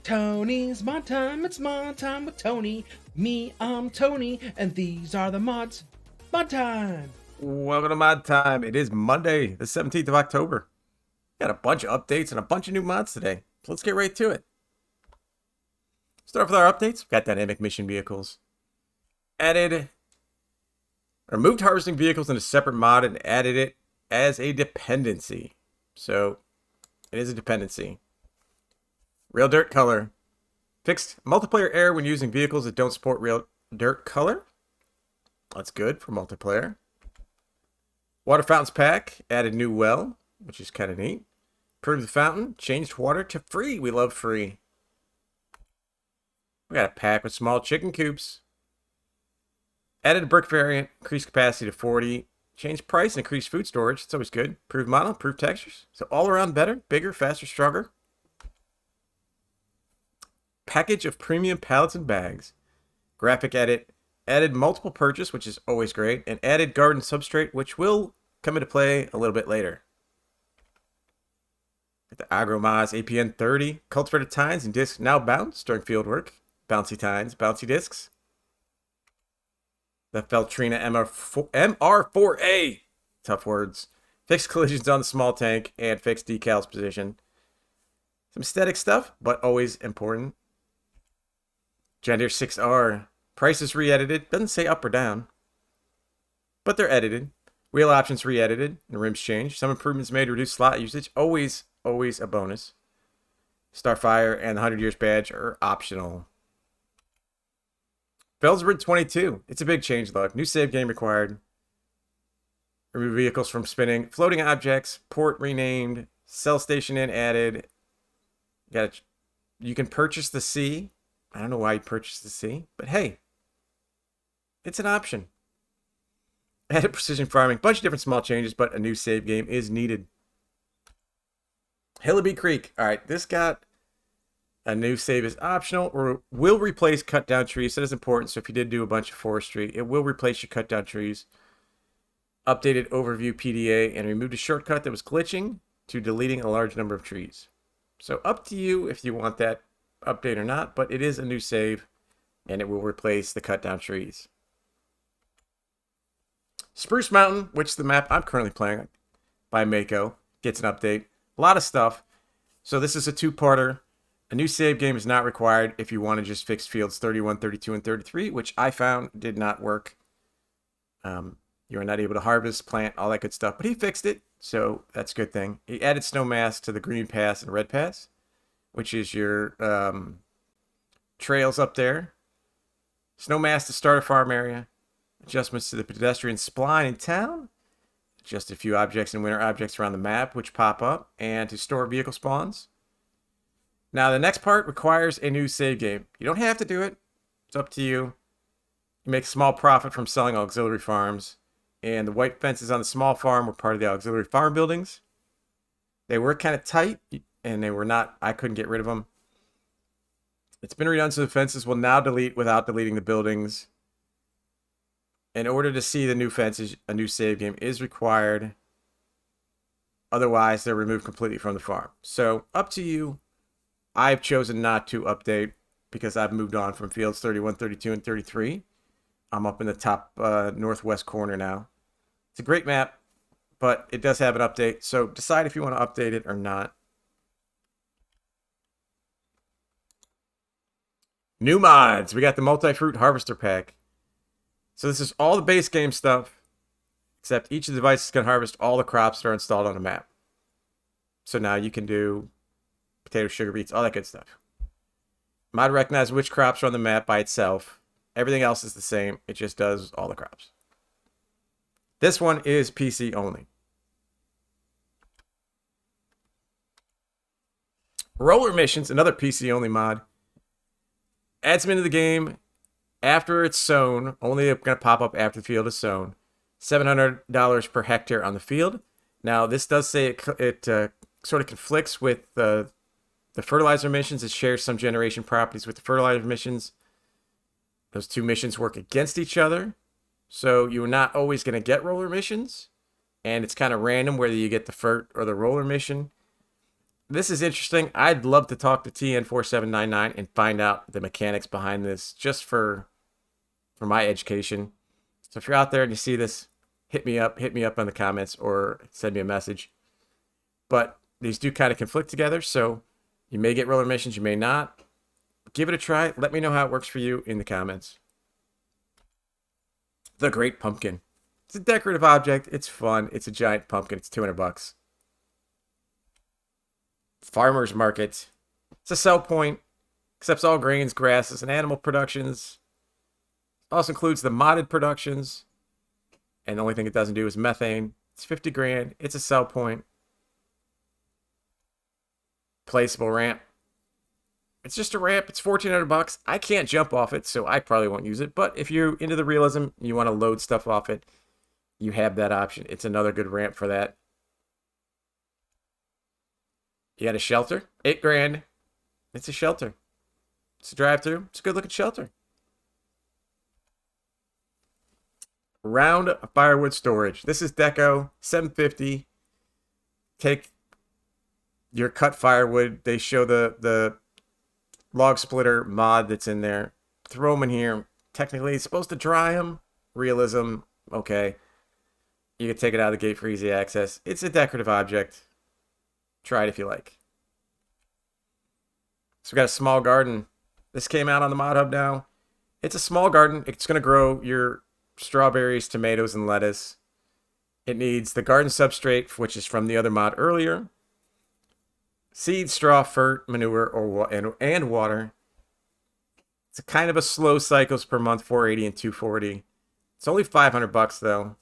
Tony's mod time, it's mod time with Tony. Me, I'm Tony, and these are the mods. Mod time! Welcome to Mod Time. It is Monday, the 17th of October. Got a bunch of updates and a bunch of new mods today. So let's get right to it. Start with our updates. We've got dynamic mission vehicles. Added or moved harvesting vehicles in a separate mod and added it as a dependency. So it is a dependency. Real dirt color. Fixed multiplayer error when using vehicles that don't support real dirt color. That's good for multiplayer. Water fountains pack, added new well, which is kind of neat. Improved the fountain, changed water to free. We love free. We got a pack with small chicken coops. Added a brick variant, increased capacity to 40. Changed price and increased food storage. It's always good. Improved model, improved textures. So all around better, bigger, faster, stronger. Package of premium pallets and bags. Graphic edit. Added multiple purchase, which is always great, and added garden substrate, which will come into play a little bit later. The Agromaz APN 30, cultivated tines and discs now bounce during field work. Bouncy tines, bouncy discs. The Feltrina MR4A, tough words. Fixed collisions on the small tank and fixed decals position. Some aesthetic stuff, but always important. Gender 6R. Prices re-edited. Doesn't say up or down. But they're edited. Wheel options re-edited and rims changed. Some improvements made to reduce slot usage. Always a bonus. Starfire and the 100 Years badge are optional. Felsbrid 22. It's a big change though. New save game required. Remove vehicles from spinning. Floating objects. Port renamed. Cell station in added. You can purchase the C. I don't know why you purchased the C, but hey, it's an option. Added precision farming, bunch of different small changes, but a new save game is needed. Hillaby Creek. All right, this got a new save is optional, or will replace cut down trees. That is important. So if you did do a bunch of forestry, it will replace your cut down trees. Updated overview PDA and removed a shortcut that was glitching to deleting a large number of trees. So up to you if you want that update or not, but it is a new save and it will replace the cut down trees. Spruce Mountain, which is the map I'm currently playing by Mako, gets an update. A lot of stuff. So this is a two-parter. A new save game is not required if you want to just fix fields 31, 32, and 33, which I found did not work. You are not able to harvest, plant, all that good stuff, but he fixed it, so that's a good thing. He added snow mass to the green pass and red pass, which is your trails up there. Snowmass to start a farm area. Adjustments to the pedestrian spline in town. Just a few objects and winter objects around the map, which pop up. And to store vehicle spawns. Now, the next part requires a new save game. You don't have to do it. It's up to you. You make a small profit from selling auxiliary farms. And the white fences on the small farm were part of the auxiliary farm buildings. They were kind of tight. And they were not, I couldn't get rid of them. It's been redone, so the fences will now delete without deleting the buildings. In order to see the new fences, a new save game is required. Otherwise, they're removed completely from the farm. So, up to you. I've chosen not to update because I've moved on from fields 31, 32, and 33. I'm up in the top northwest corner now. It's a great map, but it does have an update. So, decide if you want to update it or not. New mods. We got the multi-fruit harvester pack. So this is all the base game stuff, except each of the devices can harvest all the crops that are installed on the map. So now you can do potato, sugar beets, all that good stuff. Mod recognizes which crops are on the map by itself. Everything else is the same. It just does all the crops. This one is PC only. Roller missions, another PC only mod. Adds them into the game after it's sown. Only going to pop up after the field is sown. $700 per hectare on the field. Now, this does say it sort of conflicts with the fertilizer missions. It shares some generation properties with the fertilizer missions. Those two missions work against each other. So you're not always going to get roller missions. And it's kind of random whether you get the fert or the roller mission. This is interesting. I'd love to talk to TN4799 and find out the mechanics behind this just for my education. So if you're out there and you see this, hit me up in the comments or send me a message. But these do kind of conflict together, so you may get roller missions, you may not. Give it a try. Let me know how it works for you in the comments. The Great Pumpkin. It's a decorative object. It's fun. It's a giant pumpkin. It's $200. Farmer's Market. It's a sell point. Accepts all grains, grasses, and animal productions. Also includes the modded productions. And the only thing it doesn't do is methane. It's 50 grand. It's a sell point. Placeable ramp. It's just a ramp. It's $1,400. I can't jump off it, so I probably won't use it. But if you're into the realism, you want to load stuff off it, you have that option. It's another good ramp for that. You got a shelter. 8 grand. It's a shelter. It's a drive-through. It's a good looking shelter. Round firewood storage. This is deco. $750. Take your cut firewood. They show the log splitter mod that's in there. Throw them in here. Technically, it's supposed to dry them. Realism. Okay. You can take it out of the gate for easy access. It's a decorative object. Try it if you like. So we got a small garden. This came out on the Modhub now. It's a small garden. It's going to grow your strawberries, tomatoes, and lettuce. It needs the garden substrate, which is from the other mod earlier. Seed, straw, fert, manure, and water. It's a kind of a slow cycles per month, 480 and 240. It's only $500 though.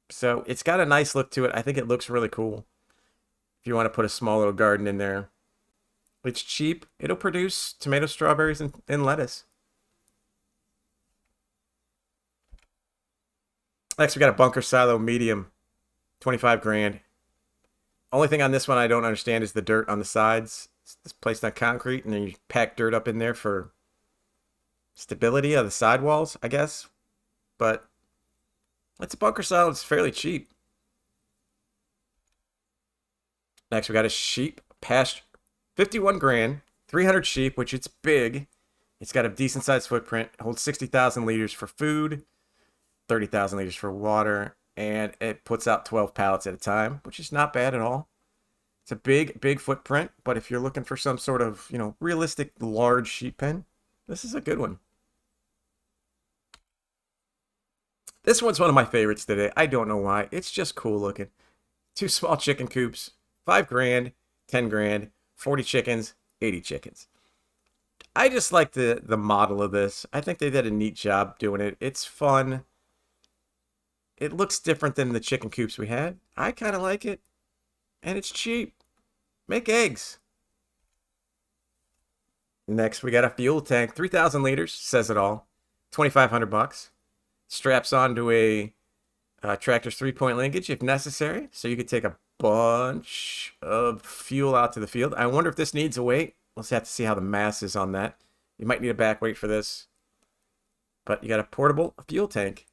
So it's got a nice look to it. I think it looks really cool. If you want to put a small little garden in there. It's cheap. It'll produce tomato, strawberries, and lettuce. Next, we got a bunker silo medium. 25 grand. Only thing on this one I don't understand is the dirt on the sides. It's placed on concrete, and then you pack dirt up in there for stability of the sidewalls, I guess. But it's a bunker silo. It's fairly cheap. Next, we got a sheep pasture. 51 grand. 300 sheep, which it's big. It's got a decent sized footprint. It holds 60,000 liters for food, 30,000 liters for water, and it puts out 12 pallets at a time, which is not bad at all. It's a big footprint, but if you're looking for some sort of, realistic large sheep pen, this is a good one. This one's one of my favorites today. I don't know why. It's just cool looking. 2 small chicken coops, 5 grand, 10 grand, 40 chickens, 80 chickens. I just like the model of this. I think they did a neat job doing it. It's fun. It looks different than the chicken coops we had. I kind of like it. And it's cheap. Make eggs. Next, we got a fuel tank. 3,000 liters. Says it all. $2,500. Straps onto a tractor's 3-point linkage if necessary. So you could take a bunch of fuel out to the field. I wonder if this needs a weight. We'll have to see how the mass is on that. You might need a back weight for this. But you got a portable fuel tank.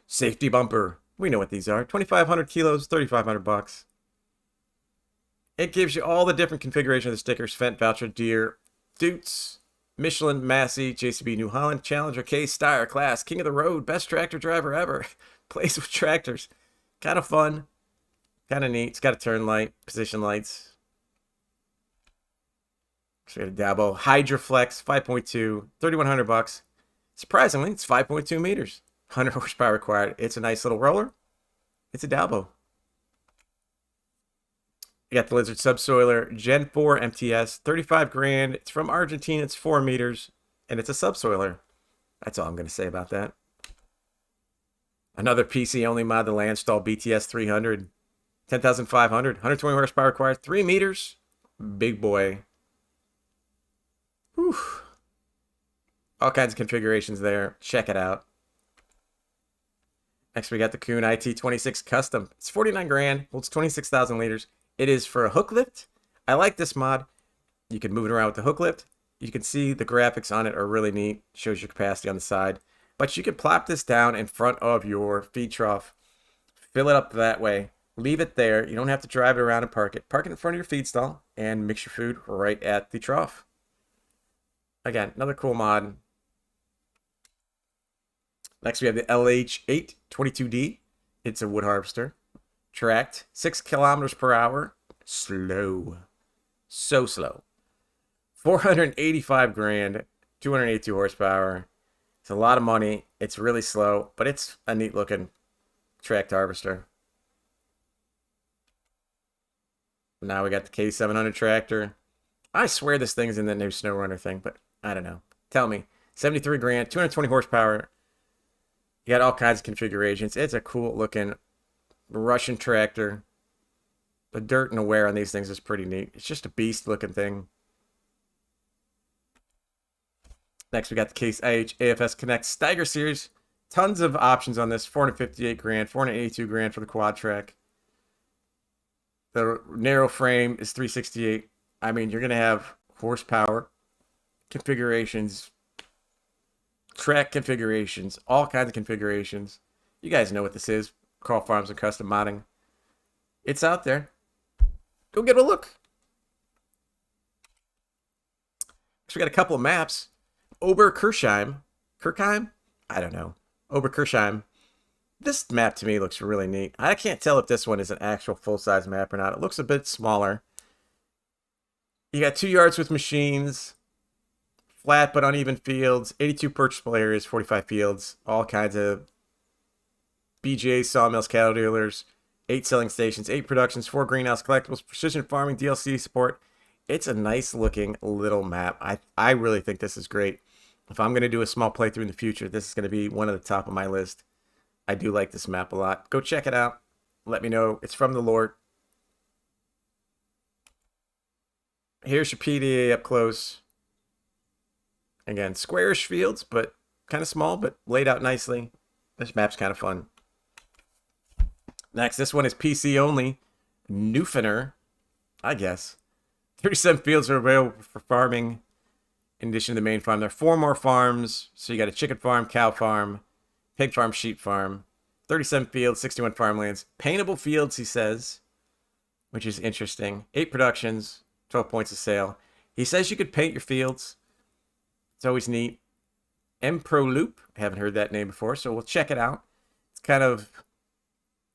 Safety bumper. We know what these are. 2,500 kilos, $3,500. It gives you all the different configuration of the stickers. Fendt, Voucher, Deere, Dutes, Michelin, Massey, JCB New Holland, Challenger, K, Steyr, Class, King of the Road, Best Tractor Driver Ever. Plays with tractors. Kind of fun. Kind of neat. It's got a turn light, position lights. So we got a Dabo. Hydroflex, 5.2, $3,100. Surprisingly, it's 5.2 meters. 100 horsepower required. It's a nice little roller. It's a Dalbo. You got the Lizard Subsoiler Gen 4 MTS, 35 grand. It's from Argentina. It's 4 meters, and it's a subsoiler. That's all I'm going to say about that. Another PC only mod, the Landstall BTS 300, 10,500, 120 horsepower required, 3 meters. Big boy. Whew. All kinds of configurations there. Check it out. Next, we got the Kuhn IT26 Custom. It's 49 grand, holds 26,000 liters. It is for a hook lift. I like this mod. You can move it around with the hook lift. You can see the graphics on it are really neat. Shows your capacity on the side. But you can plop this down in front of your feed trough. Fill it up that way. Leave it there. You don't have to drive it around and park it. Park it in front of your feed stall and mix your food right at the trough. Again, another cool mod. Next, we have the LH822D. It's a wood harvester. Tracked 6 kilometers per hour. Slow. So slow. 485 grand. 282 horsepower. It's a lot of money. It's really slow, but it's a neat looking tracked harvester. Now we got the K700 tractor. I swear this thing's in the new SnowRunner thing, but I don't know. Tell me. 73 grand, 220 horsepower. You got all kinds of configurations. It's a cool looking Russian tractor. The dirt and the wear on these things is pretty neat. It's just a beast looking thing. Next, we got the Case IH AFS Connect Steiger Series. Tons of options on this. 458 grand, 482 grand for the quad track. The narrow frame is 368. I mean, you're going to have horsepower, configurations, track configurations, all kinds of configurations. You guys know what this is. Carl Farms and Custom Modding. It's out there. Go get a look. So we got a couple of maps. Oberkirchheim. Kirchheim? I don't know. Oberkirchheim. This map to me looks really neat. I can't tell if this one is an actual full-size map or not. It looks a bit smaller. You got 2 yards with machines, flat but uneven fields, 82 purchasable areas, 45 fields, all kinds of BJs, sawmills, cattle dealers, 8 selling stations, 8 productions, 4 greenhouse collectibles, precision farming, DLC support. It's a nice looking little map. I really think this is great. If I'm going to do a small playthrough in the future, this is going to be one of the top of my list. I do like this map a lot. Go check it out. Let me know. It's from the Lord. Here's your PDA up close. Again, squarish fields, but kind of small, but laid out nicely. This map's kind of fun. Next, this one is PC only. Newfoundland, I guess. 37 fields are available for farming. In addition to the main farm, there are 4 more farms. So you got a chicken farm, cow farm, pig farm, sheep farm, 37 fields, 61 farmlands, paintable fields, he says, which is interesting. 8 productions, 12 points of sale. He says you could paint your fields. It's always neat. Empro Loop, I haven't heard that name before, so we'll check it out. It's kind of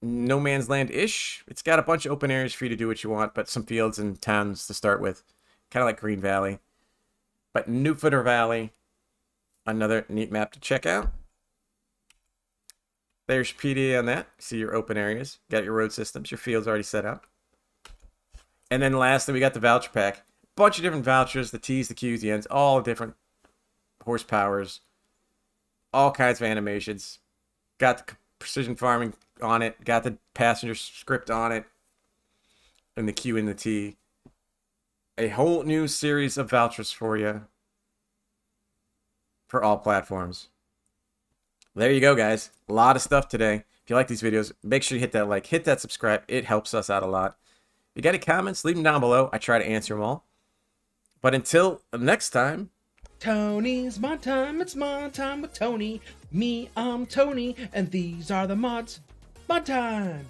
no man's land-ish. It's got a bunch of open areas for you to do what you want, but some fields and towns to start with. Kind of like Green Valley. But Newfoundland Valley, another neat map to check out. There's PDA on that. See your open areas. Got your road systems. Your fields already set up. And then lastly, we got the voucher pack. Bunch of different vouchers. The T's, the Q's, the N's. All different horsepowers. All kinds of animations. Got the precision farming on it. Got the passenger script on it. And the Q and the T. A whole new series of vouchers for you. For all platforms. There you go, guys. A lot of stuff today. If you like these videos, make sure you hit that like, hit that subscribe. It helps us out a lot. If you got any comments, leave them down below. I try to answer them all. But until next time. Tony's Mod Time. It's Mod Time with Tony. Me, I'm Tony. And these are the mods. Mod Time.